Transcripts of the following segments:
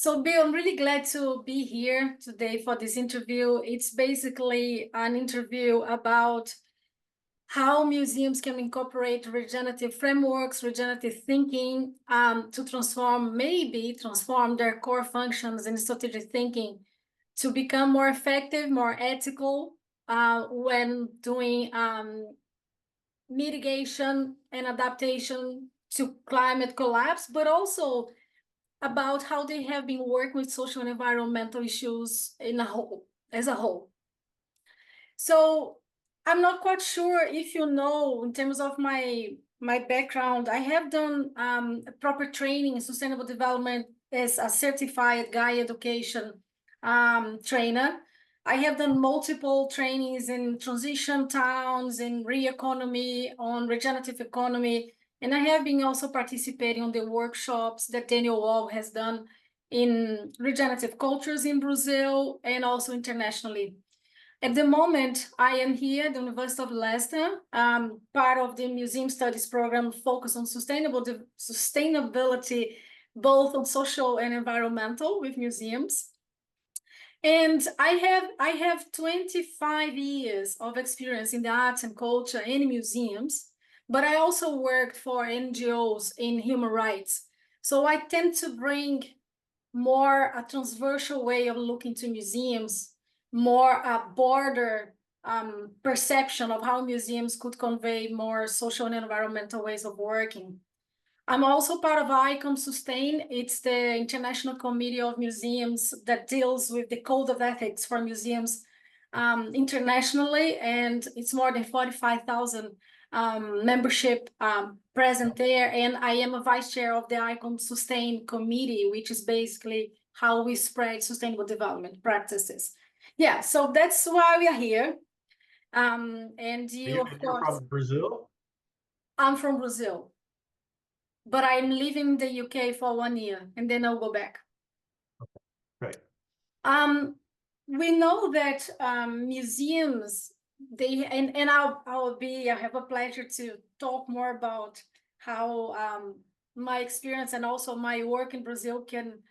So, Bill, I'm really glad to be here today for this interview. It's basically an interview about how museums can incorporate regenerative frameworks, regenerative thinking to maybe transform their core functions in strategic thinking to become more effective, more ethical when doing mitigation and adaptation to climate collapse, but also about how they have been working with social and environmental issues as a whole. So I'm not quite sure if you know, in terms of my background, I have done proper training in sustainable development as a certified Gaia education trainer. I have done multiple trainings in transition towns, in re-economy, on regenerative economy, and I have been also participating on the workshops that Daniel Wahl has done in regenerative cultures in Brazil and also internationally. At the moment, I am here at the University of Leicester, part of the Museum Studies program focused on sustainability, both on social and environmental with museums. And I have 25 years of experience in the arts and culture and museums, but I also worked for NGOs in human rights. So I tend to bring more a transversal way of looking to museums, more a broader perception of how museums could convey more social and environmental ways of working. I'm also part of ICOM Sustain. It's the International Committee of Museums that deals with the Code of Ethics for museums internationally, and it's more than 45,000 membership present there. And I am a vice chair of the ICOM Sustain Committee, which is basically how we spread sustainable development practices. Yeah, so that's why we are here. And you, of course, from Brazil? I'm from Brazil, but I'm living in the UK for 1 year, and then I'll go back. Okay, right. We know that museums, I have a pleasure to talk more about how my experience and also my work in Brazil can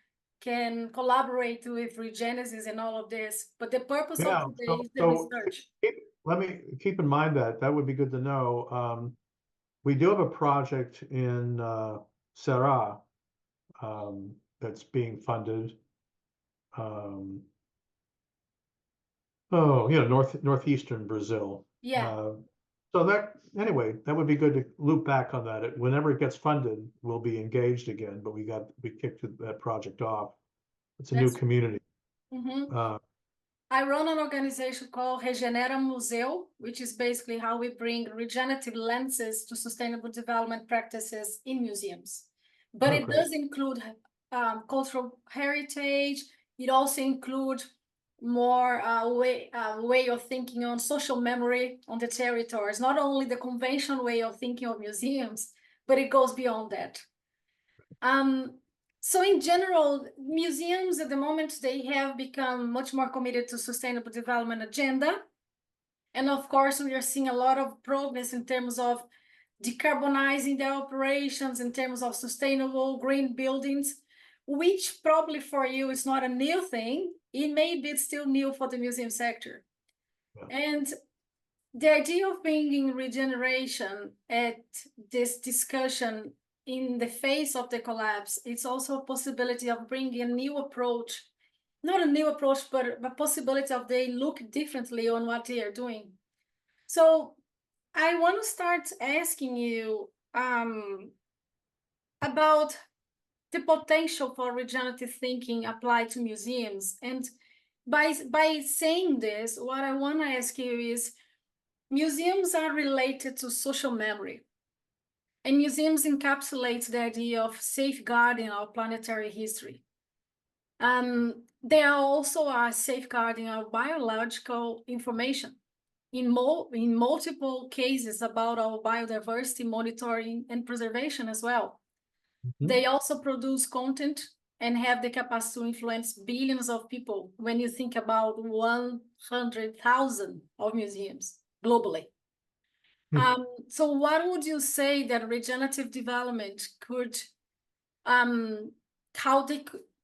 collaborate with Regenegis and all of this. But the purpose of today is the research. Let me keep in mind that would be good to know. We do have a project in Ceará that's being funded. Northeastern Brazil. Yeah. So that would be good to loop back on that. Whenever it gets funded, we'll be engaged again. But we kicked that project off. It's a new community. Mm-hmm. I run an organization called Regenerative Museums, which is basically how we bring regenerative lenses to sustainable development practices in museums. But it does include cultural heritage. It also includes more way of thinking on social memory on the territories, not only the conventional way of thinking of museums, but it goes beyond that. So in general, museums at the moment, they have become much more committed to sustainable development agenda. And of course, we are seeing a lot of progress in terms of decarbonizing their operations, in terms of sustainable green buildings, which probably for you is not a new thing. It may be still new for the museum sector. Yeah. And the idea of bringing regeneration at this discussion in the face of the collapse, it's also a possibility of bringing a new approach, not a new approach, but a possibility of they look differently on what they are doing. So I want to start asking you about the potential for regenerative thinking applied to museums. And by saying this, what I want to ask you is, museums are related to social memory. And museums encapsulate the idea of safeguarding our planetary history. They are also safeguarding our biological information in multiple cases about our biodiversity monitoring and preservation as well. Mm-hmm. They also produce content and have the capacity to influence billions of people when you think about 100,000 of museums globally. So what would you say that regenerative development could,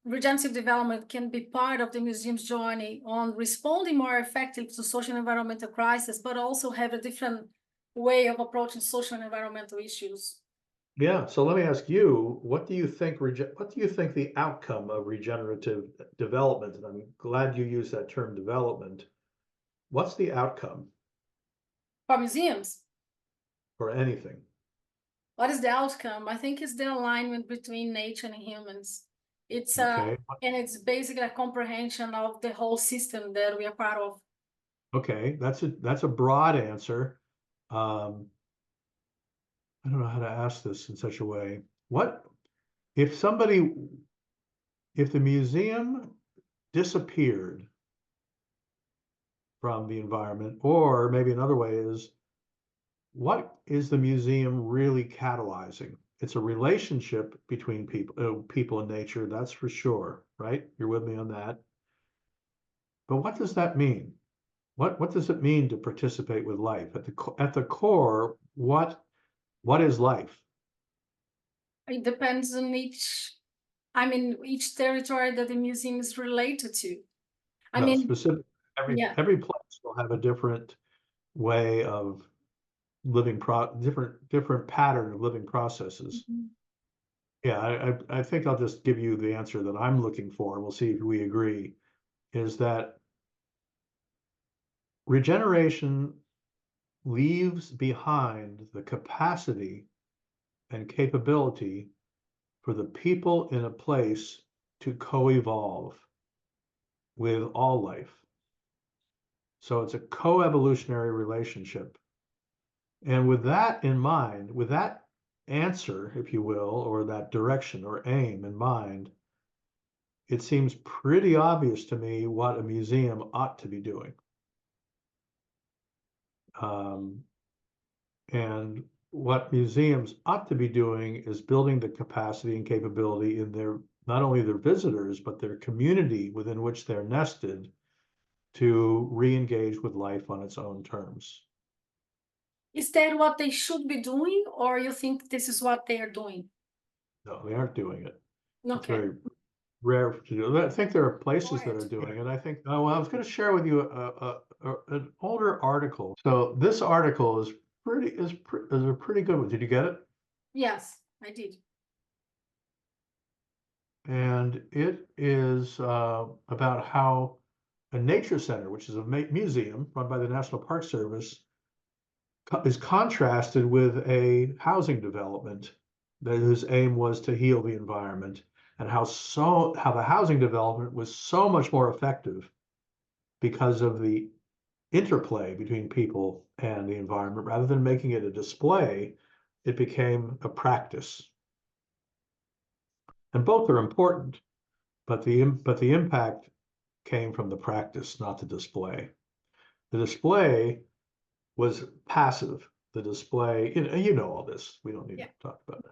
regenerative development can be part of the museum's journey on responding more effectively to social and environmental crises, but also have a different way of approaching social and environmental issues. Yeah, so let me ask you, what do you think the outcome of regenerative development, and I'm glad you used that term development, what's the outcome For museums, for anything? what is the outcome? I think it's the alignment between nature and humans. It's Okay, and it's basically a comprehension of the whole system that we are part of. okay, that's a broad answer. I don't know how to ask this in such a way. What if the museum disappeared from the environment, or maybe another way is, what is the museum really catalyzing? It's a relationship between people and nature, that's for sure, right? You're with me on that. But what does that mean? What does it mean to participate with life? At the core, what is life? It depends on each territory that the museum is related to. I No, mean, specific, yeah. every place will have a different way of living different pattern of living processes. Mhm. Yeah, I think I'll just give you the answer that I'm looking for, and we'll see if we agree, is that regeneration leaves behind the capacity and capability for the people in a place to co-evolve with all life. So it's a co-evolutionary relationship. And with that in mind, with that answer, if you will, or that direction or aim in mind, it seems pretty obvious to me what a museum ought to be doing. And what museums ought to be doing is building the capacity and capability in not only their visitors, but their community within which they're nested to re-engage with life on its own terms. Is that what they should be doing, or you think this is what they are doing? No, they aren't doing it. It's Okay. very rare to do. I think there are places that are Quiet. doing it. I think, oh, well, I was going to share with you an older article. So this article is a pretty good one. Did you get it? Yes, I did. And it is about how a nature center, which is a museum run by the National Park Service, is contrasted with a housing development whose aim was to heal the environment, and how the housing development was so much more effective because of the interplay between people and the environment. Rather than making it a display, it became a practice. And both are important, but the impact came from the practice, not the display. The display was passive. The display, you know all this. We don't need to talk about that.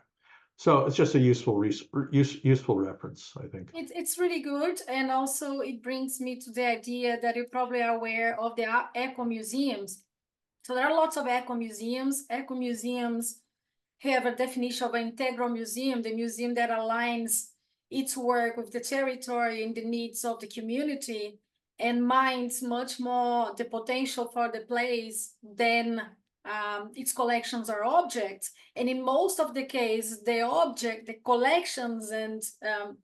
So it's just a useful reference, I think. It's really good, and also it brings me to the idea that you probably are aware of the eco museums. So there are lots of eco museums. Eco museums have a definition of an integral museum, the museum that aligns its work with the territory and the needs of the community, and minds much more the potential for the place than its collections or objects. And in most of the cases, the collections and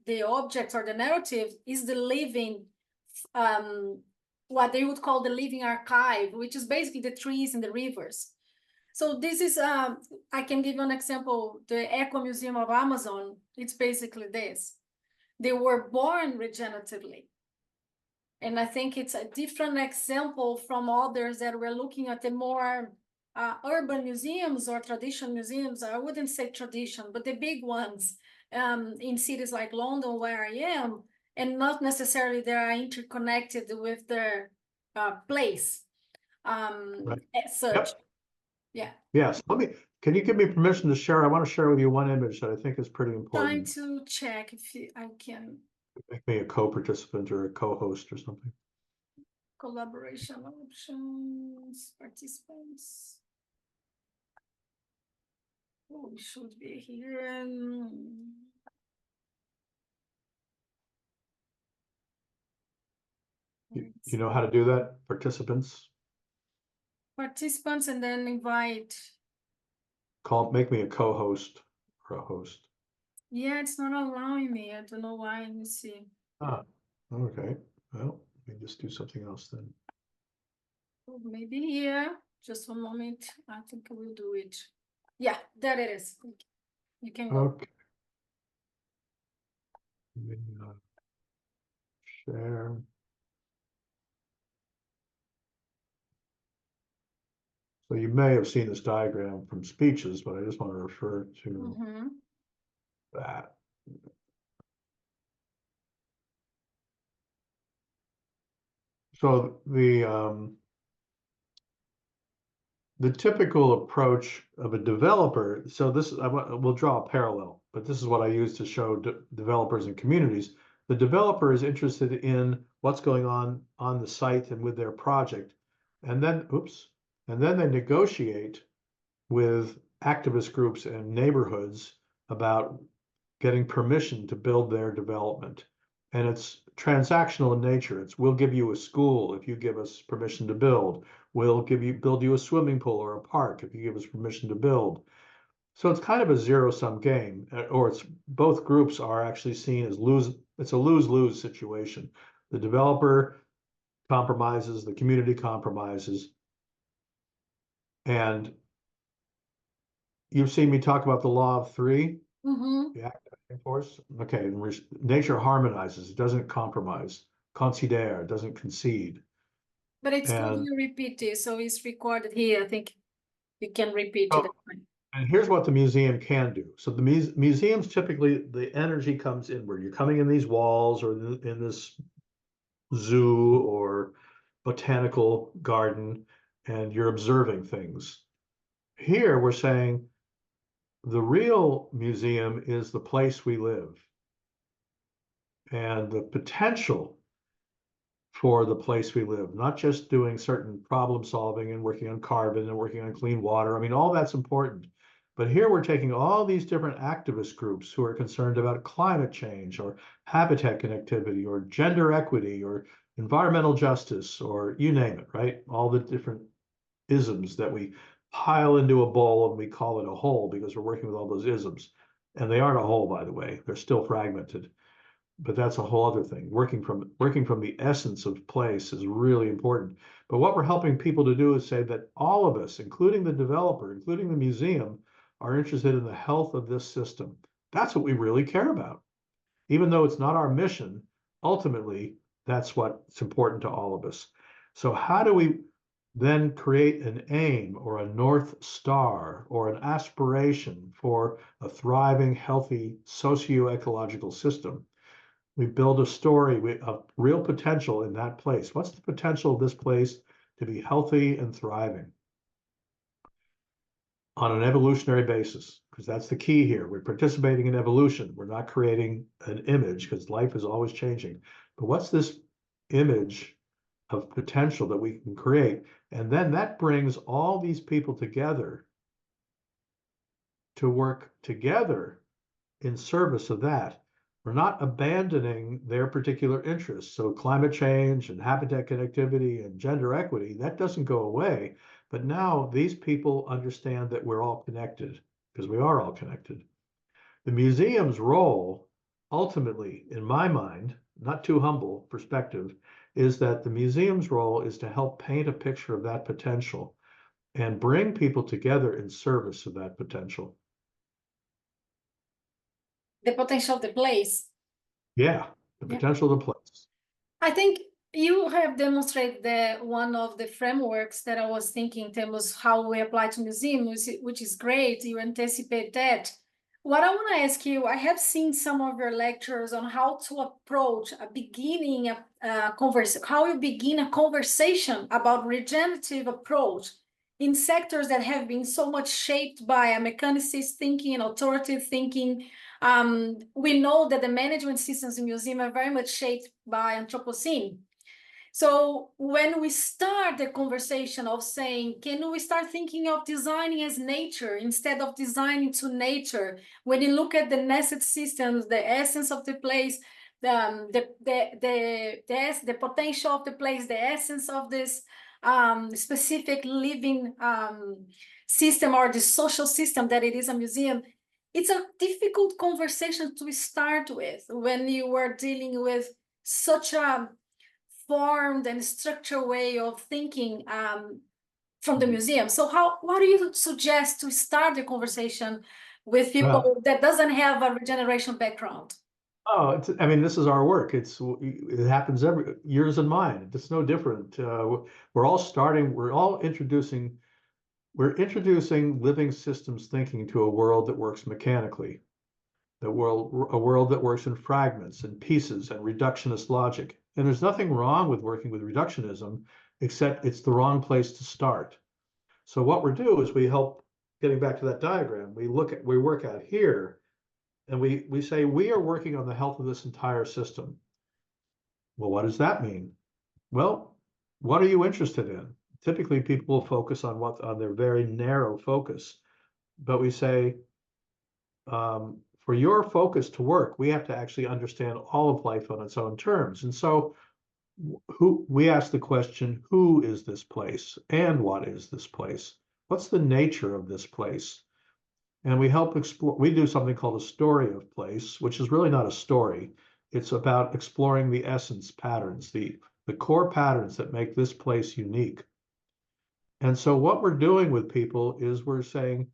the objects or the narrative is the living, what they would call the living archive, which is basically the trees and the rivers. So this is, I can give you an example, the Eco Museum of Amazon, it's basically this. They were born regeneratively. And I think it's a different example from others that we're looking at the more urban museums or traditional museums. I wouldn't say tradition, but the big ones in cities like London, where I am, and not necessarily they are interconnected with their place Right. as such. Yep. Yeah. Yes. Can you give me permission to share? I want to share with you one image that I think is pretty important. Trying to check if I can. Make me a co-participant or a co-host or something. Collaboration options, participants. Oh, we should be here. You know how to do that, participants? Participants and then invite. Make me a co-host or a host. Yeah, it's not allowing me. I don't know why. Let me see. Ah, okay. Well, let me just do something else then. Oh, maybe here. Just one moment. I think I will do it. Yeah, there it is. You can go. Okay. Let me, share. So you may have seen this diagram from speeches, but I just want to refer to that. So the typical approach of a developer, so this we'll draw a parallel, but this is what I use to show developers and communities. The developer is interested in what's going on the site and with their project, and then they negotiate with activist groups and neighborhoods about getting permission to build their development. And it's transactional in nature. It's we'll give you a school if you give us permission to build. We'll build you a swimming pool or a park if you give us permission to build. So it's kind of a zero-sum game, or it's both groups are actually seen as it's a lose-lose situation. The developer compromises, the community compromises. And you've seen me talk about the law of three. The activating force. Okay, nature harmonizes, it doesn't compromise. Considere, doesn't concede. But it's good you repeat it, so it's recorded here. I think you can repeat it. And here's what the museum can do. So the museums, typically the energy comes inward. You're coming in these walls or in this zoo or botanical garden, and you're observing things. Here we're saying the real museum is the place we live. And the potential for the place we live, not just doing certain problem solving and working on carbon and working on clean water. I mean, all that's important. But here we're taking all these different activist groups who are concerned about climate change or habitat connectivity or gender equity or environmental justice or you name it, right? All the different isms that we pile into a bowl and we call it a whole because we're working with all those isms. And they aren't a whole, by the way, they're still fragmented. But that's a whole other thing. Working from the essence of place is really important. But what we're helping people to do is say that all of us, including the developer, including the museum, are interested in the health of this system. That's what we really care about. Even though it's not our mission, ultimately, that's what's important to all of us. So how do we then create an aim or a North Star or an aspiration for a thriving, healthy, socio-ecological system? We build a story of real potential in that place. What's the potential of this place to be healthy and thriving on an evolutionary basis? Because that's the key here. We're participating in evolution. We're not creating an image because life is always changing. But what's this image of potential that we can create? And then that brings all these people together to work together in service of that. We're not abandoning their particular interests. So climate change and habitat connectivity and gender equity, that doesn't go away. But now these people understand that we're all connected because we are all connected. The museum's role, ultimately, in my mind, not too humble perspective, is that the museum's role is to help paint a picture of that potential and bring people together in service of that potential. The potential of the place. Yeah, the potential of the place. I think you have demonstrated that one of the frameworks that I was thinking in terms of how we apply to museums, which is great. You anticipate that. What I want to ask you, I have seen some of your lectures on how to approach how you begin a conversation about regenerative approach in sectors that have been so much shaped by a mechanicist thinking and authoritative thinking. We know that the management systems in museums are very much shaped by Anthropocene. So when we start the conversation of saying, can we start thinking of designing as nature instead of designing to nature? When you look at the nested systems, the essence of the place, the potential of the place, the essence of this specific living system or the social system that it is a museum. It's a difficult conversation to start with when you are dealing with such a formed and structured way of thinking from the museum. So what do you suggest to start the conversation with people that doesn't have a regeneration background? Oh, I mean, this is our work. It happens every yours and mine. It's no different. We're all introducing living systems thinking to a world that works mechanically, a world that works in fragments and pieces and reductionist logic. And there's nothing wrong with working with reductionism, except it's the wrong place to start. So what we do is we help, getting back to that diagram, we work out here, and we say we are working on the health of this entire system. Well, what does that mean? Well, what are you interested in? Typically, people will focus on their very narrow focus, but we say, for your focus to work, we have to actually understand all of life on its own terms. And so we ask the question, who is this place and what is this place? What's the nature of this place? And we help explore, we do something called a story of place, which is really not a story. It's about exploring the essence patterns, the core patterns that make this place unique. And so what we're doing with people is we're saying,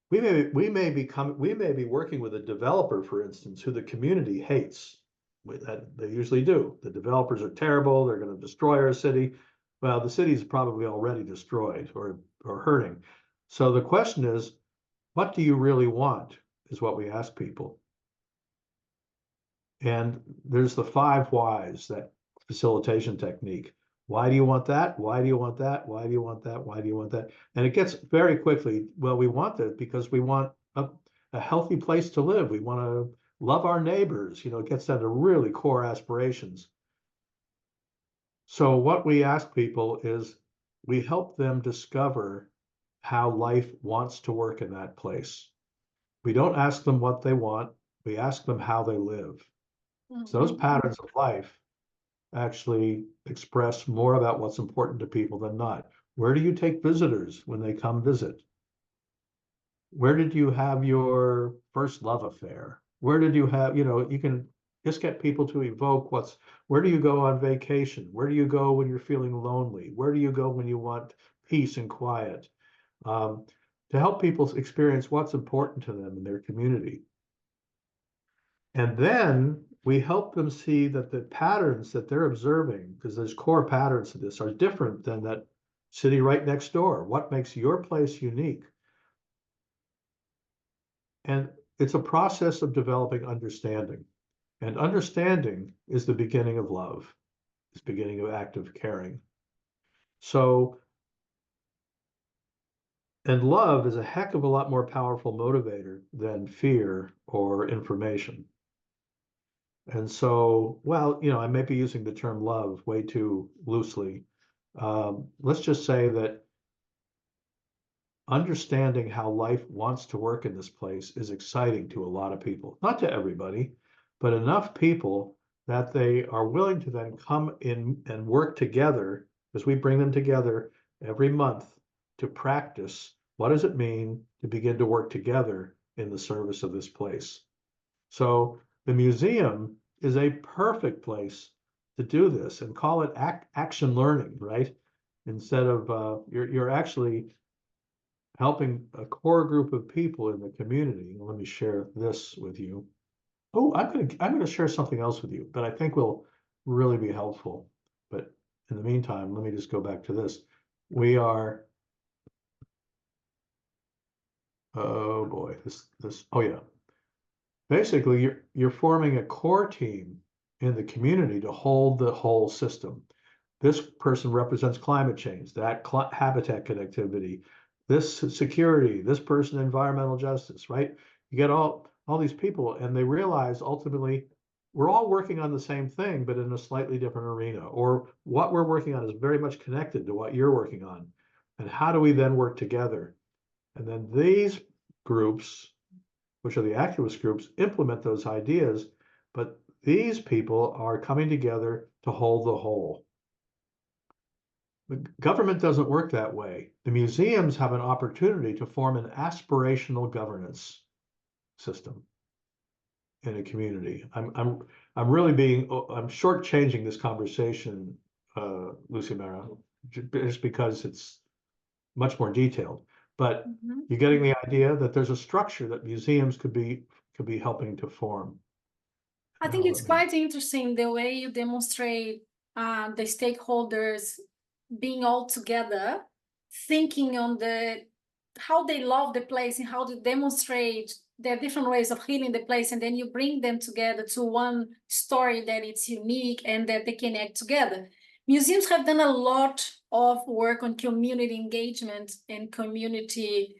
we may be working with a developer, for instance, who the community hates. They usually do. The developers are terrible. They're going to destroy our city. Well, the city's probably already destroyed or hurting. So the question is, what do you really want, is what we ask people. And there's the 5 whys, that facilitation technique. Why do you want that? Why do you want that? Why do you want that? Why do you want that? And it gets very quickly, well, we want that because we want a healthy place to live. We want to love our neighbors. It gets down to really core aspirations. So what we ask people is we help them discover how life wants to work in that place. We don't ask them what they want. We ask them how they live. So those patterns of life actually express more about what's important to people than not. Where do you take visitors when they come visit? Where did you have your first love affair? Where did you have, you can just get people to evoke where do you go on vacation? Where do you go when you're feeling lonely? Where do you go when you want peace and quiet? To help people experience what's important to them in their community. And then we help them see that the patterns that they're observing, because there's core patterns to this, are different than that city right next door. What makes your place unique? And it's a process of developing understanding. And understanding is the beginning of love. It's the beginning of active caring. So, and love is a heck of a lot more powerful motivator than fear or information. And so, well, I may be using the term love way too loosely. Let's just say that understanding how life wants to work in this place is exciting to a lot of people. Not to everybody, but enough people that they are willing to then come in and work together, because we bring them together every month to practice what does it mean to begin to work together in the service of this place. So the museum is a perfect place to do this, and call it action learning, right? Instead of you're actually helping a core group of people in the community. Let me share this with you. Oh, I'm gonna share something else with you, but I think will really be helpful. But in the meantime, let me just go back to this. We are, oh boy, oh yeah. Basically, you're forming a core team in the community to hold the whole system. This person represents climate change, that habitat connectivity, this security, this person environmental justice, right? You get all these people, and they realize ultimately we're all working on the same thing, but in a slightly different arena, or what we're working on is very much connected to what you're working on. And how do we then work together? And then these groups, which are the activist groups, implement those ideas, but these people are coming together to hold the whole. The government doesn't work that way. The museums have an opportunity to form an aspirational governance system in a community. I'm really I'm shortchanging this conversation, Lucimara, just because it's much more detailed. But you're getting the idea that there's a structure that museums could be helping to form. I think it's quite interesting the way you demonstrate the stakeholders being all together, thinking on how they love the place and how to demonstrate their different ways of healing the place, and then you bring them together to one story that it's unique and that they can act together. Museums have done a lot of work on community engagement and community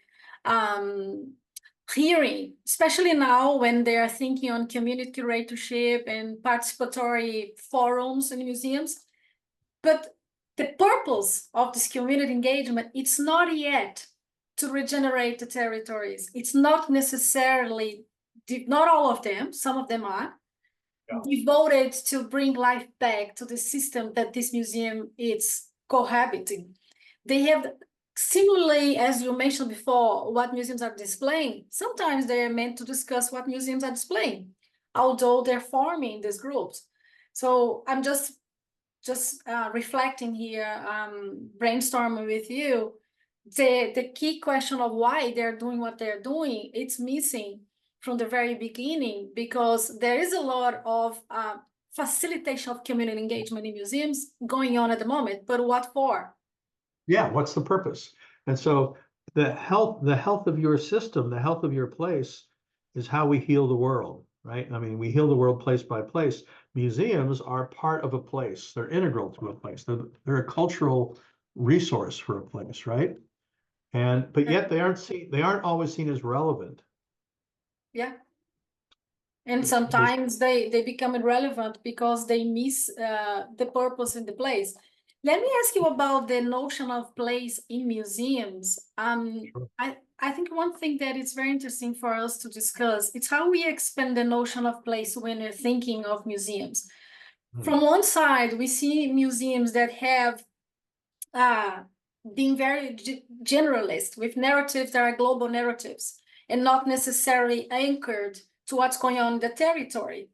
hearing, especially now when they are thinking on community curatorship and participatory forums in museums. But the purpose of this community engagement, it's not yet to regenerate the territories. It's not necessarily, not all of them, some of them are, devoted to bring life back to the system that this museum is cohabiting. They have, similarly, as you mentioned before, what museums are displaying. Sometimes they are meant to discuss what museums are displaying, although they're forming these groups. So I'm just reflecting here, brainstorming with you, the key question of why they're doing what they're doing, it's missing from the very beginning, because there is a lot of facilitation of community engagement in museums going on at the moment, but what for? Yeah, what's the purpose? And so the health of your system, the health of your place is how we heal the world, right? I mean, we heal the world place by place. Museums are part of a place. They're integral to a place. They're a cultural resource for a place, right? But yet they aren't always seen as relevant. Yeah. And sometimes they become irrelevant because they miss the purpose in the place. Let me ask you about the notion of place in museums. Sure. I think one thing that is very interesting for us to discuss, it's how we expand the notion of place when we're thinking of museums. From one side, we see museums that have been very generalist, with narratives that are global narratives and not necessarily anchored to what's going on in the territory.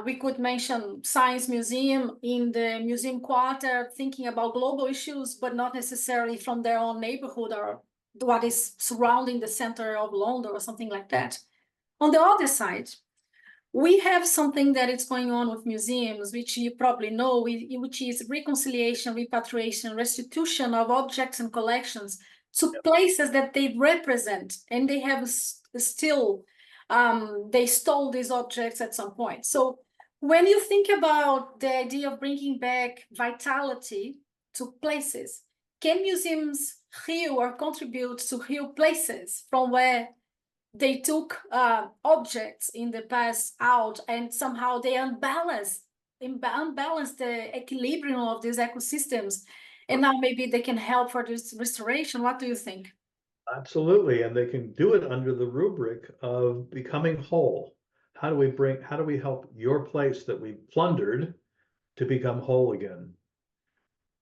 We could mention Science Museum in the Museum Quarter, thinking about global issues, but not necessarily from their own neighborhood or what is surrounding the center of London or something like that. On the other side, we have something that is going on with museums, which you probably know, which is reconciliation, repatriation, restitution of objects and collections to places that they represent, and they have still, they stole these objects at some point. So when you think about the idea of bringing back vitality to places, can museums heal or contribute to heal places from where they took objects in the past out and somehow they unbalance the equilibrium of these ecosystems, and now maybe they can help for this restoration? What do you think? Absolutely, and they can do it under the rubric of becoming whole. How do we help your place that we plundered to become whole again?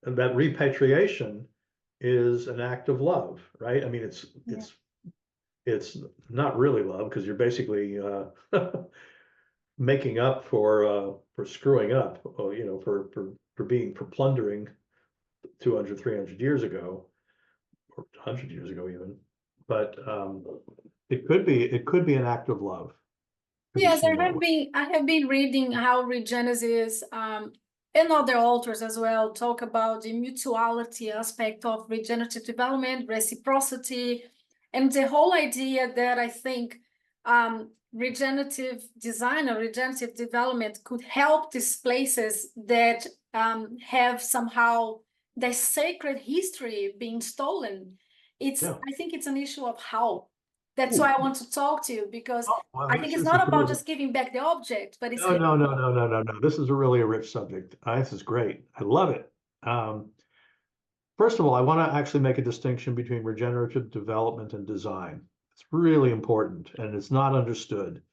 And that repatriation is an act of love, right? I mean, it's not really love, because you're basically making up for screwing up, you know, for plundering 200, 300 years ago, or 100 years ago even. But it could be an act of love. Yes, I have been reading how Regenegis and other authors as well talk about the mutuality aspect of regenerative development, reciprocity, and the whole idea that I think regenerative design or regenerative development could help these places that have somehow their sacred history being stolen. I think it's an issue of how. That's why I want to talk to you, because I think it's not about just giving back the object, but it's no. This is really a rich subject. This is great. I love it. First of all, I want to actually make a distinction between regenerative development and design. It's really important, and it's not understood.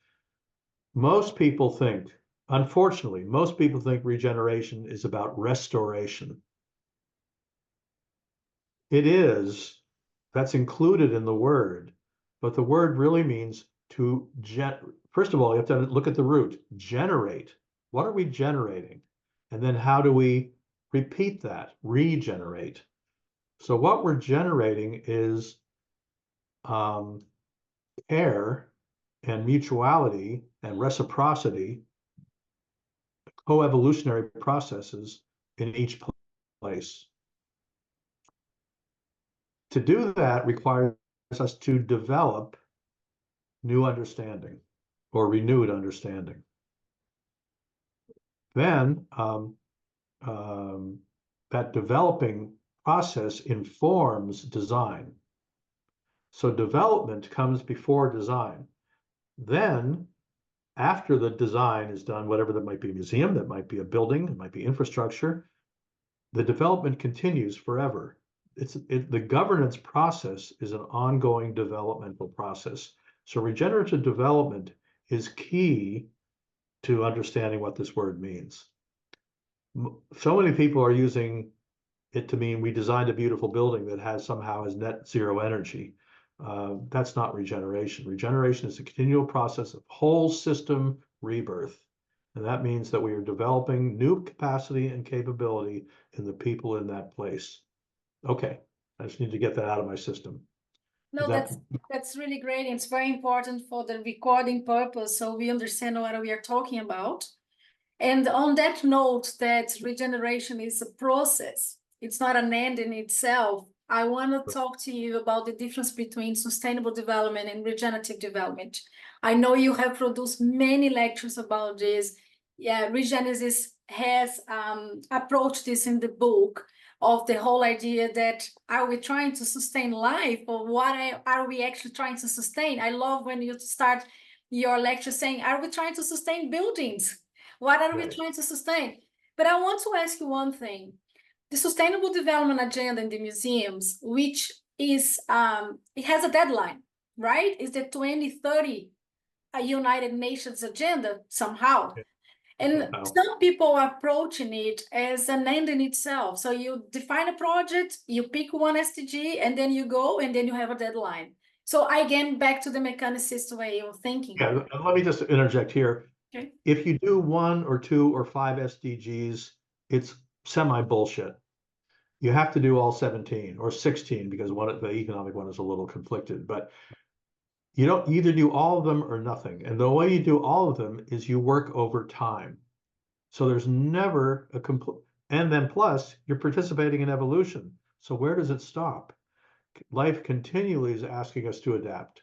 Most people think Unfortunately, most people think regeneration is about restoration. It is, that's included in the word, but the word really means to first of all, you have to look at the root, generate. What are we generating? And then how do we repeat that, regenerate? So what we're generating is care and mutuality and reciprocity, co-evolutionary processes in each place. To do that requires us to develop new understanding or renewed understanding. Then that developing process informs design. So development comes before design. Then, after the design is done, whatever that might be a museum, that might be a building, it might be infrastructure, the development continues forever. The governance process is an ongoing developmental process. So regenerative development is key to understanding what this word means. So many people are using it to mean we designed a beautiful building that somehow has net zero energy. That's not regeneration. Regeneration is a continual process of whole system rebirth. And that means that we are developing new capacity and capability in the people in that place. Okay, I just need to get that out of my system. No, that's really great. It's very important for the recording purpose, so we understand what we are talking about. And on that note, that regeneration is a process. It's not an end in itself. I want to talk to you about the difference between sustainable development and regenerative development. I know you have produced many lectures about this. Yeah, Regenegis has approached this in the book of the whole idea that are we trying to sustain life, or what are we actually trying to sustain? I love when you start your lecture saying, are we trying to sustain buildings? What are we trying to sustain? But I want to ask you one thing. The Sustainable Development Agenda in the museums, which is, it has a deadline, right? It's the 2030 United Nations agenda somehow. And some people are approaching it as an end in itself. So you define a project, you pick one SDG, and then you go, and then you have a deadline. So again, back to the mechanicist way of thinking. Yeah, let me just interject here. Okay. If you do 1 or 2 or 5 SDGs, it's semi-bullshit. You have to do all 17 or 16 because the economic one is a little conflicted, but you don't either do all of them or nothing. And the way you do all of them is you work over time. So there's never a complete, and then plus you're participating in evolution. So where does it stop? Life continually is asking us to adapt.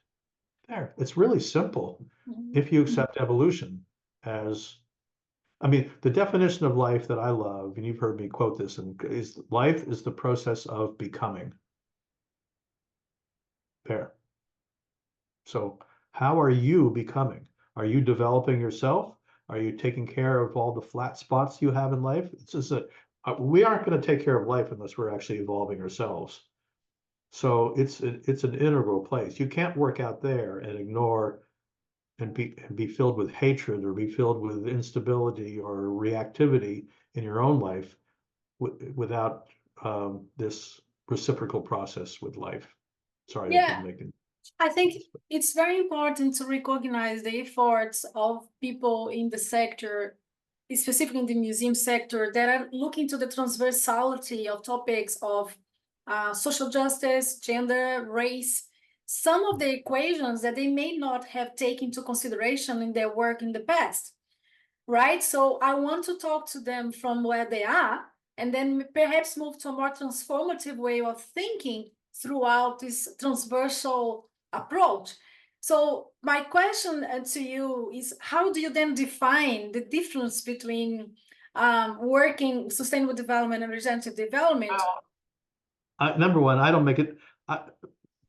There, it's really simple. If you accept evolution as, I mean, the definition of life that I love, and you've heard me quote this, is life is the process of becoming. There. So how are you becoming? Are you developing yourself? Are you taking care of all the flat spots you have in life? It's just we aren't going to take care of life unless we're actually evolving ourselves. So it's an integral place. You can't work out there and ignore and be filled with hatred or be filled with instability or reactivity in your own life without this reciprocal process with life. Sorry, I didn't make it. I think it's very important to recognize the efforts of people in the sector, specifically in the museum sector, that are looking to the transversality of topics of social justice, gender, race, some of the equations that they may not have taken into consideration in their work in the past, right? So I want to talk to them from where they are, and then perhaps move to a more transformative way of thinking throughout this transversal approach. So my question to you is, how do you then define the difference between working sustainable development and regenerative development? Number one, I don't make it,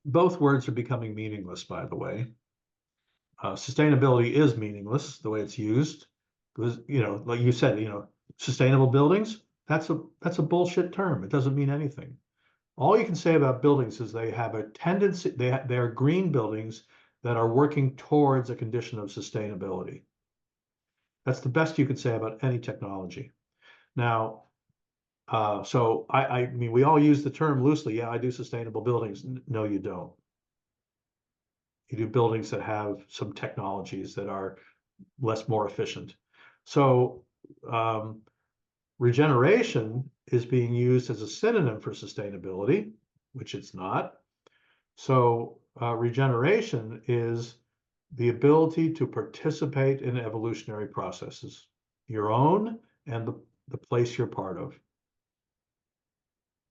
both words are becoming meaningless, by the way. Sustainability is meaningless the way it's used. Because, like you said, sustainable buildings, that's a bullshit term. It doesn't mean anything. All you can say about buildings is they have a tendency, they are green buildings that are working towards a condition of sustainability. That's the best you could say about any technology. Now, so I mean, we all use the term loosely. Yeah, I do sustainable buildings. No, you don't. You do buildings that have some technologies that are more efficient. So regeneration is being used as a synonym for sustainability, which it's not. So regeneration is the ability to participate in evolutionary processes, your own and the place you're part of,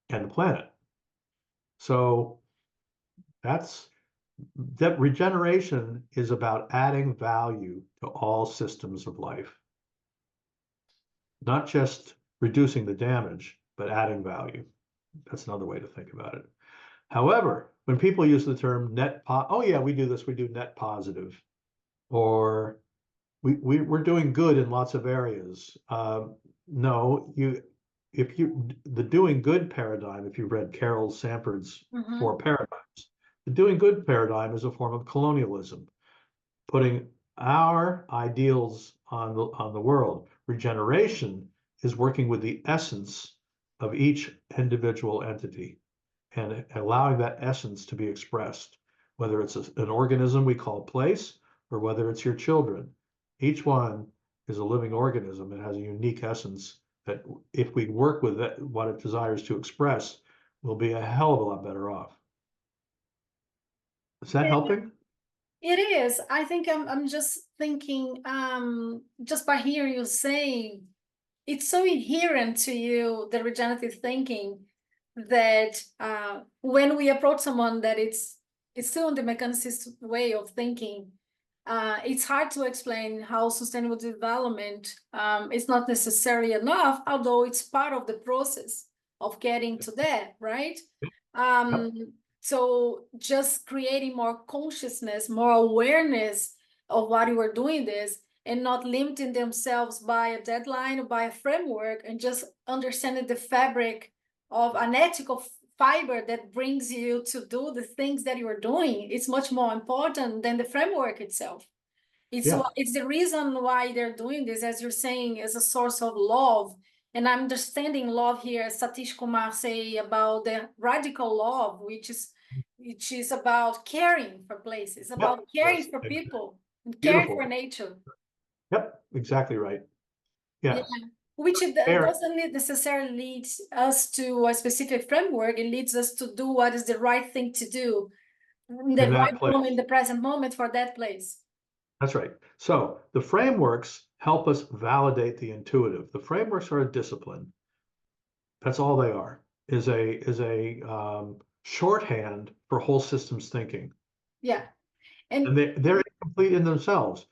and the planet. So that regeneration is about adding value to all systems of life, not just reducing the damage, but adding value. That's another way to think about it. However, when people use the term oh yeah, we do this, we do net positive, or we're doing good in lots of areas. No, the doing good paradigm, if you've read Carol Sanford's Four Paradigms, the doing good paradigm is a form of colonialism, putting our ideals on the world. Regeneration is working with the essence of each individual entity and allowing that essence to be expressed, whether it's an organism we call place or whether it's your children. Each one is a living organism and has a unique essence that if we work with it, what it desires to express, we'll be a hell of a lot better off. Is that helping? It is. I think I'm just thinking, just by hearing you saying, it's so inherent to you, the regenerative thinking, that when we approach someone that it's still in the mechanicist way of thinking, it's hard to explain how sustainable development is not necessarily enough, although it's part of the process of getting to that, right? Yep. So just creating more consciousness, more awareness of why you are doing this, and not limiting themselves by a deadline or by a framework, and just understanding the fabric of an ethical fiber that brings you to do the things that you are doing. It's much more important than the framework itself. It's the reason why they're doing this, as you're saying, as a source of love. And I'm understanding love here, as Satish Kumar say about the radical love, which is about caring for places, about caring for people, and caring for nature. Yep, exactly right. Yeah. Which it doesn't necessarily lead us to a specific framework. It leads us to do what is the right thing to do in the right moment, in the present moment, for that place. That's right. So the frameworks help us validate the intuitive. The frameworks are a discipline. That's all they are, is a shorthand for whole systems thinking. Yeah. And they're incomplete in themselves.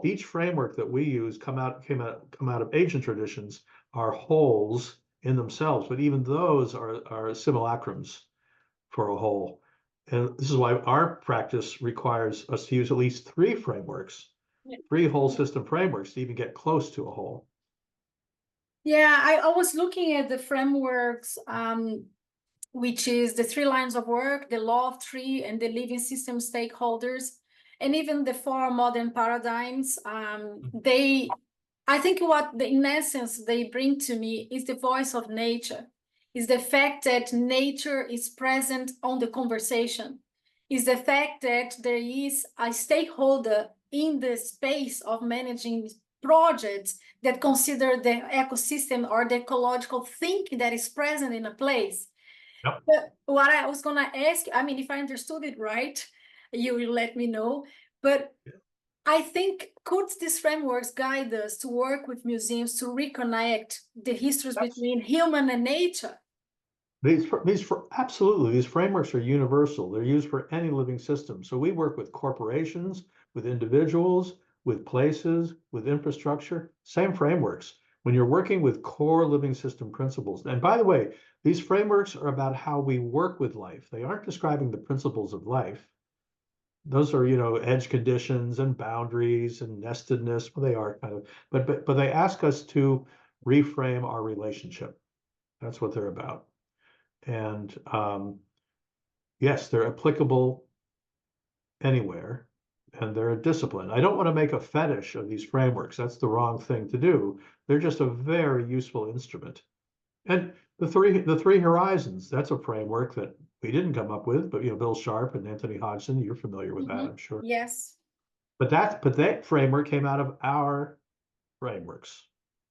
Each framework that we use come out of ancient traditions are wholes in themselves, but even those are simulacrums for a whole. And this is why our practice requires us to use at least three frameworks, three whole system frameworks to even get close to a whole. Yeah, I was looking at the frameworks, which is the 3 lines of work, the law of 3, and the living system stakeholders, and even the 4 modern paradigms. I think in essence, they bring to me is the voice of nature, is the fact that nature is present on the conversation, is the fact that there is a stakeholder in the space of managing projects that consider the ecosystem or the ecological thinking that is present in a place. Yep. But what I was going to ask, I mean, if I understood it right, you will let me know. But I think, could these frameworks guide us to work with museums to reconnect the histories between human and nature? Absolutely, these frameworks are universal. They're used for any living system. So we work with corporations, with individuals, with places, with infrastructure, same frameworks. When you're working with core living system principles, and by the way, these frameworks are about how we work with life. They aren't describing the principles of life. Those are, edge conditions and boundaries and nestedness. Well, they are kind of, but they ask us to reframe our relationship. That's what they're about. And yes, they're applicable anywhere. and they're a discipline. I don't want to make a fetish of these frameworks. That's the wrong thing to do. They're just a very useful instrument. And the three horizons, that's a framework that we didn't come up with, but Bill Sharp and Anthony Hodgson, you're familiar with that, I'm sure. Yes. But that framework came out of our frameworks.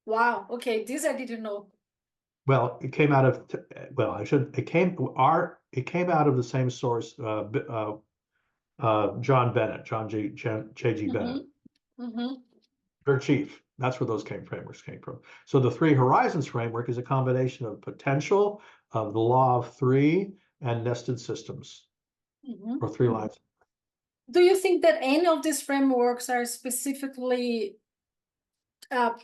Wow. Okay, this I didn't know. Well, it came out of it came out of the same source. John Bennett, J.G. Bennett, their chief. That's where those frameworks came from. So the Three Horizons framework is a combination of potential, of the law of three, and nested systems, or three lines. Do you think that any of these frameworks are specifically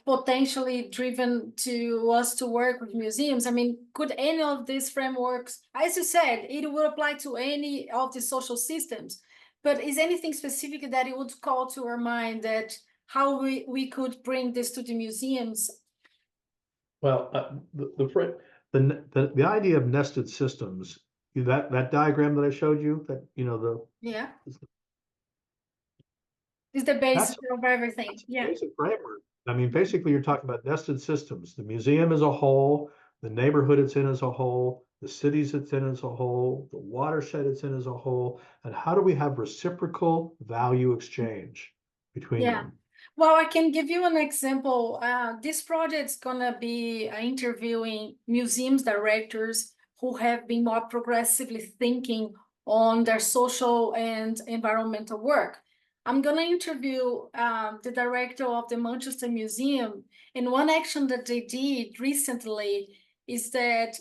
potentially driven to us to work with museums? I mean, could any of these frameworks, as you said, it would apply to any of the social systems, but is anything specific that it would call to our mind that how we could bring this to the museums? Well, the idea of nested systems, that diagram that I showed you, that Yeah, is the basis of everything. That's Yeah. basic framework. I mean, basically, you're talking about nested systems. The museum as a whole, the neighborhood it's in as a whole, the cities it's in as a whole, the watershed it's in as a whole, and how do we have reciprocal value exchange between them? Well, I can give you an example. This project's gonna be interviewing museums directors who have been more progressively thinking on their social and environmental work. I'm gonna interview the director of the Manchester Museum, and one action that they did recently is that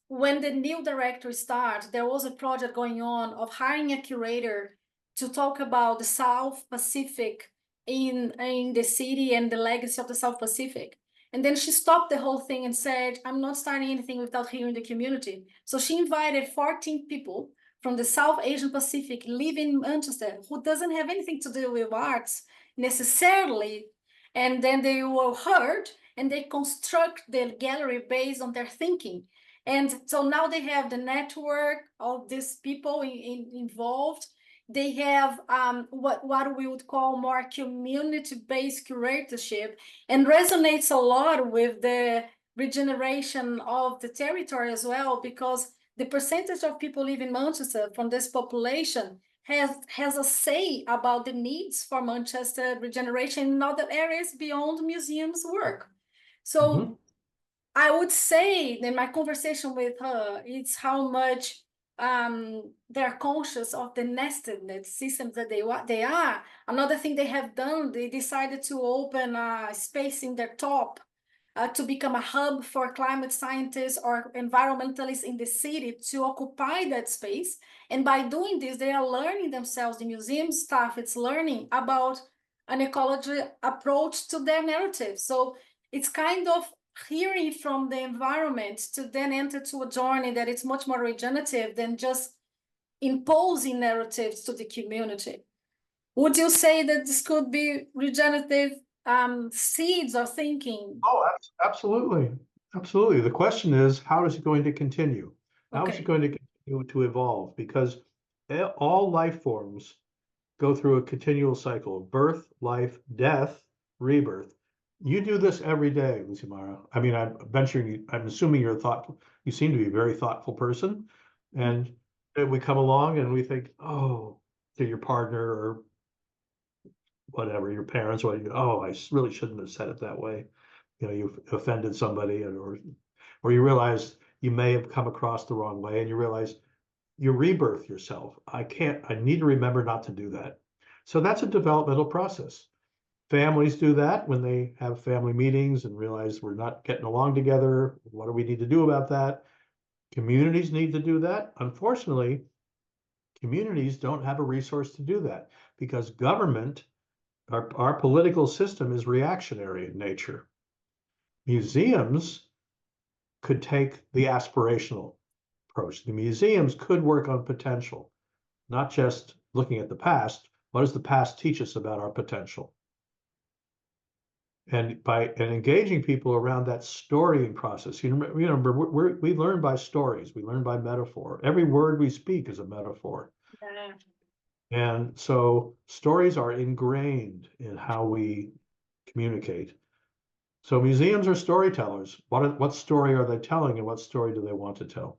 when the new director started, there was a project going on of hiring a curator to talk about the South Pacific in the city and the legacy of the South Pacific. And then she stopped the whole thing and said, I'm not starting anything without hearing the community. So she invited 14 people from the South Asian Pacific living in Manchester who doesn't have anything to do with arts necessarily. And then they were heard and they construct the gallery based on their thinking. And so now they have the network of these people involved. They have what we would call more community-based curatorship, and resonates a lot with the regeneration of the territory as well, because the percentage of people living in Manchester from this population has a say about the needs for Manchester regeneration in other areas beyond museums work. So I would say that my conversation with her, it's how much they're conscious of the nested systems that they are. Another thing they have done, they decided to open a space in their top to become a hub for climate scientists or environmentalists in the city to occupy that space. And by doing this, they are learning themselves, the museum staff, it's learning about an ecology approach to their narrative. So it's kind of hearing from the environment to then enter to a journey that is much more regenerative than just imposing narratives to the community. Would you say that this could be regenerative seeds of thinking? Oh, absolutely. Absolutely. The question is, how is it going to continue? How is it going to continue to evolve? Because all life forms go through a continual cycle of birth, life, death, rebirth. You do this every day, Lucimara. I mean, I'm assuming you seem to be a very thoughtful person. And we come along and we think, oh, to your partner or whatever, your parents, or oh, I really shouldn't have said it that way. You've offended somebody, or you realize you may have come across the wrong way, and you realize you rebirth yourself. I need to remember not to do that. So that's a developmental process. Families do that when they have family meetings and realize we're not getting along together. What do we need to do about that? Communities need to do that. Unfortunately, communities don't have a resource to do that because government, our political system, is reactionary in nature. Museums could take the aspirational approach. The museums could work on potential, not just looking at the past. What does the past teach us about our potential? And by engaging people around that storying process, remember we learn by stories, we learn by metaphor. Every word we speak is a metaphor. And so stories are ingrained in how we communicate. So museums are storytellers. What story are they telling, and what story do they want to tell?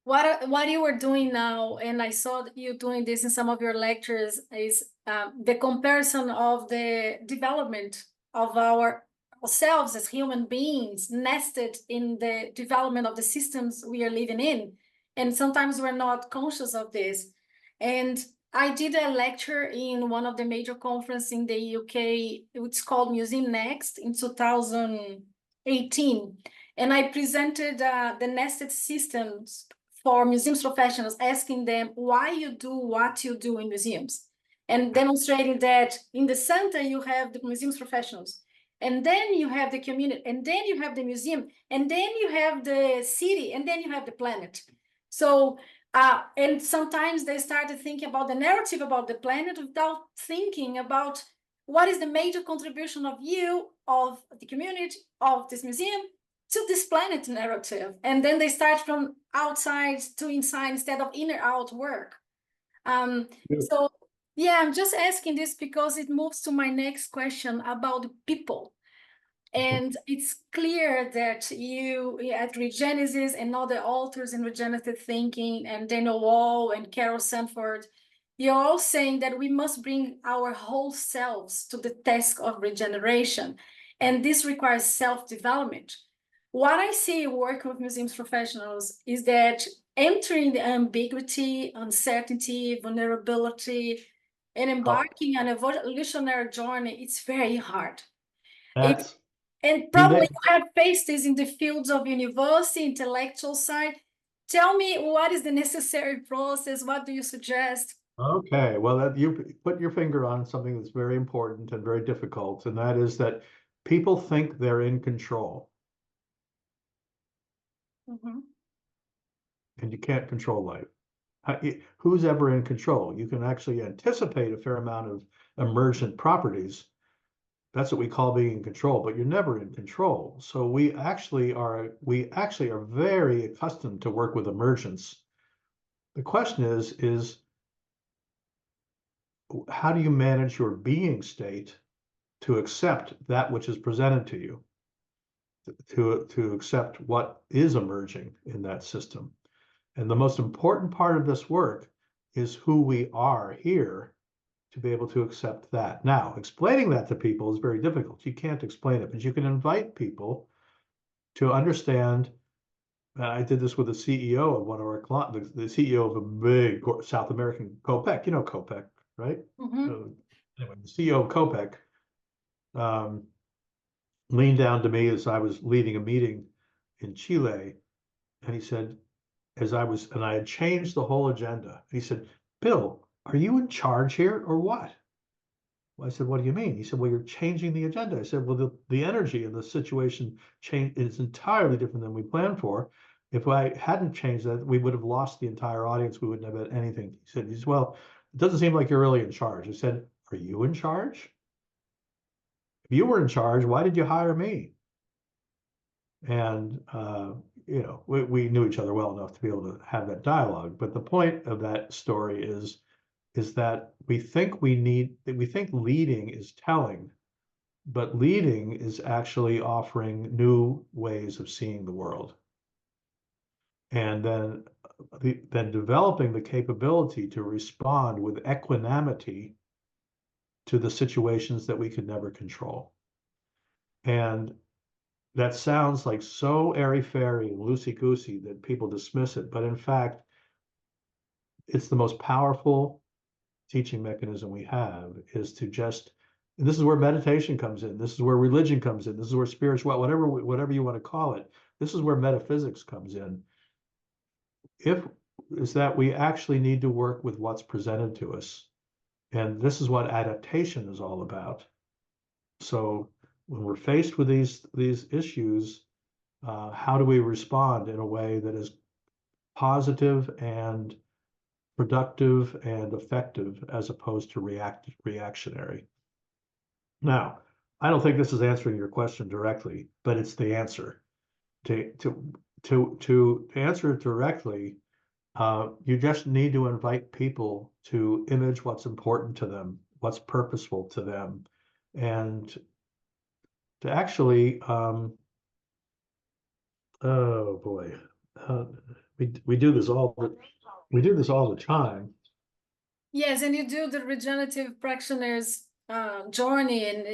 What you were doing now, and I saw you doing this in some of your lectures, is the comparison of the development of ourselves as human beings nested in the development of the systems we are living in. And sometimes we're not conscious of this. And I did a lecture in one of the major conferences in the UK. It's called Museum Next in 2018. And I presented the nested systems for museums professionals, asking them why you do what you do in museums, and demonstrating that in the center you have the museums professionals, and then you have the community, and then you have the museum, and then you have the city, and then you have the planet. So and sometimes they start to think about the narrative about the planet without thinking about what is the major contribution of you, of the community, of this museum, to this planet narrative. And then they start from outside to inside instead of inner out work. So yeah, I'm just asking this because it moves to my next question about people. And it's clear that you at Regenegis and other authors in regenerative thinking, and Daniel Wahl and Carol Sanford, you're all saying that we must bring our whole selves to the task of regeneration. And this requires self-development. What I see working with museums professionals is that entering the ambiguity, uncertainty, vulnerability, and embarking on an evolutionary journey, it's very hard. It, That's, and I mean, probably you have faced this in the fields of university, intellectual side. Tell me, what is the necessary process? What do you suggest? okay. Well, you put your finger on something that's very important and very difficult, and that is that people think they're in control, Mhm. and you can't control life. Who's ever in control? You can actually anticipate a fair amount of emergent properties. That's what we call being in control, but you're never in control. So we actually are very accustomed to work with emergence. The question is how do you manage your being state to accept that which is presented to you, to accept what is emerging in that system? And the most important part of this work is who we are here to be able to accept that. Now, explaining that to people is very difficult. You can't explain it, but you can invite people to understand. I did this with the CEO of one of our clients, the CEO of a big South American COPEC. You know COPEC, right? Mhm. Anyway, the CEO of COPEC leaned down to me as I was leading a meeting in Chile, and he said, and I had changed the whole agenda. He said, "Bill, are you in charge here or what?" Well, I said, "What do you mean?" He said, "Well, you're changing the agenda." I said, "Well, the energy in the situation change is entirely different than we planned for. If I hadn't changed that, we would have lost the entire audience. We wouldn't have had anything." He said, "Well, it doesn't seem like you're really in charge." I said, "Are you in charge? If you were in charge, why did you hire me?" And we knew each other well enough to be able to have that dialogue. But the point of that story is that we think leading is telling, but leading is actually offering new ways of seeing the world. And then developing the capability to respond with equanimity to the situations that we could never control. And that sounds like so airy-fairy and loosey-goosey that people dismiss it, but in fact, it's the most powerful teaching mechanism we have, is to just, and this is where meditation comes in, this is where religion comes in, this is where spiritual, whatever you want to call it, this is where metaphysics comes in. Is that we actually need to work with what's presented to us. And this is what adaptation is all about. So when we're faced with these issues, how do we respond in a way that is positive and productive and effective, as opposed to reactionary? Now, I don't think this is answering your question directly, but it's the answer. To answer it directly, You just need to invite people to image what's important to them, what's purposeful to them, and to actually, oh boy, we do this all the time. Yes, and you do the regenerative practitioners journey, and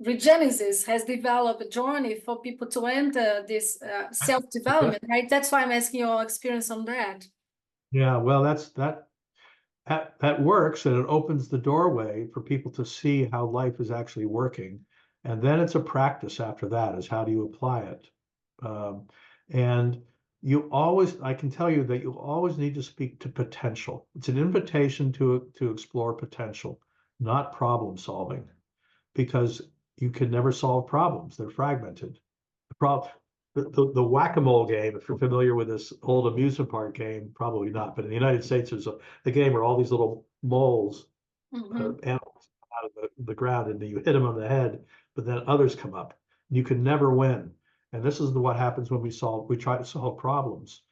Regenegis has developed a journey for people to enter this self-development, right? That's why I'm asking your experience on that. Yeah, well, that works, and it opens the doorway for people to see how life is actually working. And then it's a practice after that, is how do you apply it? And I can tell you that you always need to speak to potential. It's an invitation to explore potential, not problem solving, because you can never solve problems. They're fragmented. The whack-a-mole game, if you're familiar with this old amusement park game, probably not, but in the United States, there's a game where all these little moles, animals out of the ground, and you hit them on the head, but then others come up. You can never win. And this is what happens when we try to solve problems.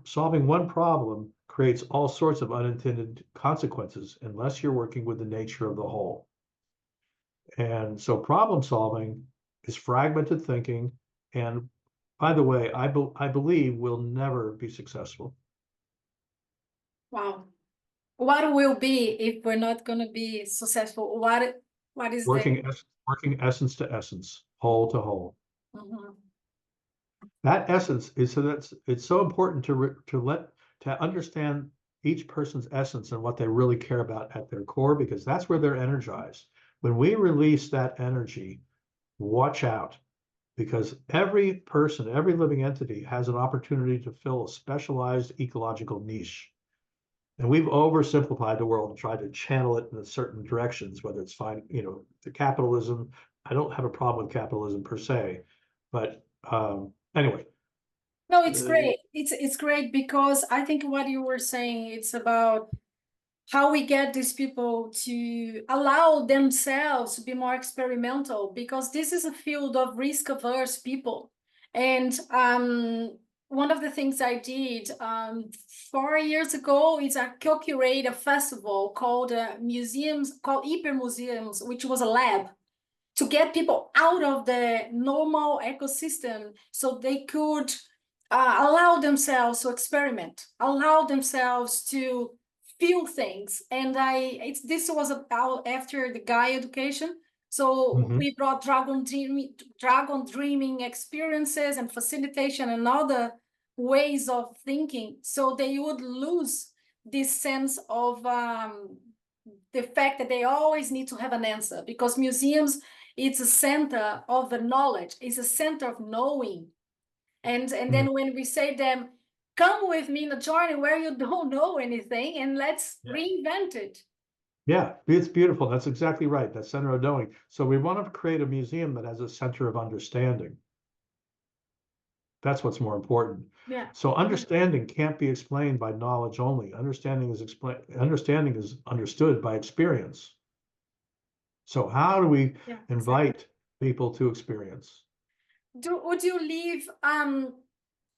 Solving one problem creates all sorts of unintended consequences unless you're working with the nature of the whole. And so problem solving is fragmented thinking. And by the way, I believe we'll never be successful. Wow. What will be if we're not going to be successful? What is working essence to essence, whole to whole. That essence is it's so important to understand each person's essence and what they really care about at their core, because that's where they're energized. When we release that energy, watch out, because every person, every living entity has an opportunity to fill a specialized ecological niche. And we've oversimplified the world and tried to channel it in certain directions, whether it's the capitalism. I don't have a problem with capitalism per se, but anyway. No, it's great. It's great, because I think what you were saying, it's about how we get these people to allow themselves to be more experimental, because this is a field of risk-averse people. And one of the things I did 4 years ago is I co-curate a festival called Hyper Museums, which was a lab to get people out of the normal ecosystem so they could allow themselves to experiment, allow themselves to feel things. And this was about after the Gaia education. So we brought dragon dreaming experiences and facilitation and other ways of thinking, so they would lose this sense of the fact that they always need to have an answer, because museums, it's a center of the knowledge, it's a center of knowing. And then when we say them, come with me in a journey where you don't know anything, and let's reinvent it. Yeah, it's beautiful. That's exactly right. That center of knowing. So we want to create a museum that has a center of understanding. That's what's more important. Yeah. So understanding can't be explained by knowledge only. Understanding is understood by experience. So how do we invite people to experience? Would you leave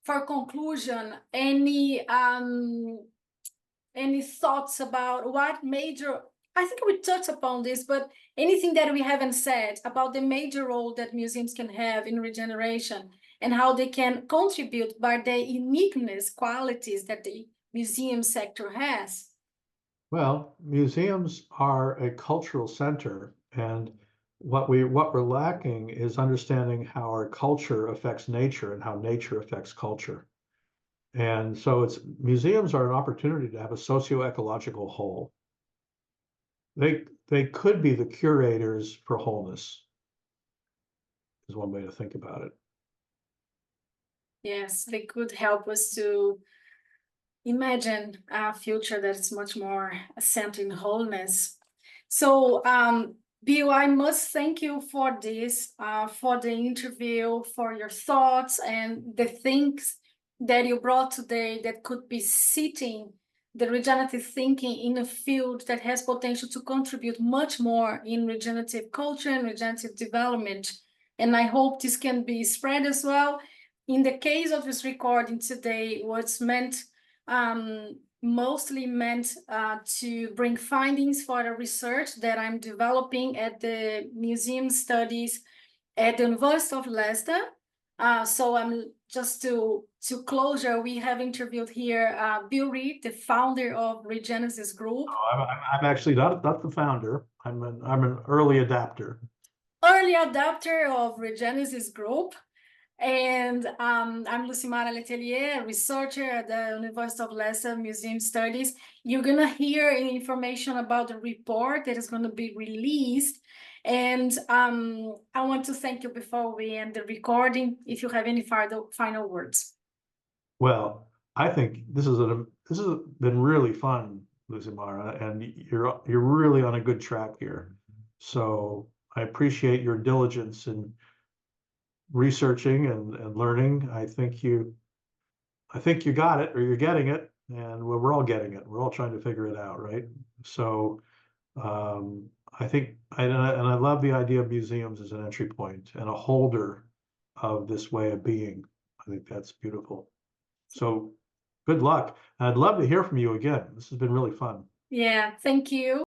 for conclusion any thoughts about what major, I think we touched upon this, but anything that we haven't said about the major role that museums can have in regeneration, and how they can contribute by their uniqueness, qualities that the museum sector has? Well, museums are a cultural center, and what we're lacking is understanding how our culture affects nature and how nature affects culture. And so museums are an opportunity to have a socio-ecological whole. They could be the curators for wholeness, is one way to think about it. Yes, they could help us to imagine a future that is much more centered in wholeness. So, Bill, I must thank you for this, for the interview, for your thoughts and the things that you brought today that could be sitting the regenerative thinking in a field that has potential to contribute much more in regenerative culture and regenerative development. And I hope this can be spread as well. In the case of this recording today, what's meant mostly meant to bring findings for the research that I'm developing at the Museum Studies at the University of Leicester. So I'm just to closure, we have interviewed here Bill Reed, the founder of Regenegis Group. I'm actually not the founder. I'm an early adapter. Early adapter of Regenegis Group. And I'm Lucimara Letelier, a researcher at the University of Leicester Museum Studies. You're going to hear information about the report that is going to be released. And I want to thank you before we end the recording, if you have any final words. Well, I think this has been really fun, Lucimara, and you're really on a good track here. So I appreciate your diligence in researching and learning. I think you got it, or you're getting it, and we're all getting it. We're all trying to figure it out, right? So I think, and I love the idea of museums as an entry point and a holder of this way of being. I think that's beautiful. So good luck. I'd love to hear from you again. This has been really fun. Yeah, thank you.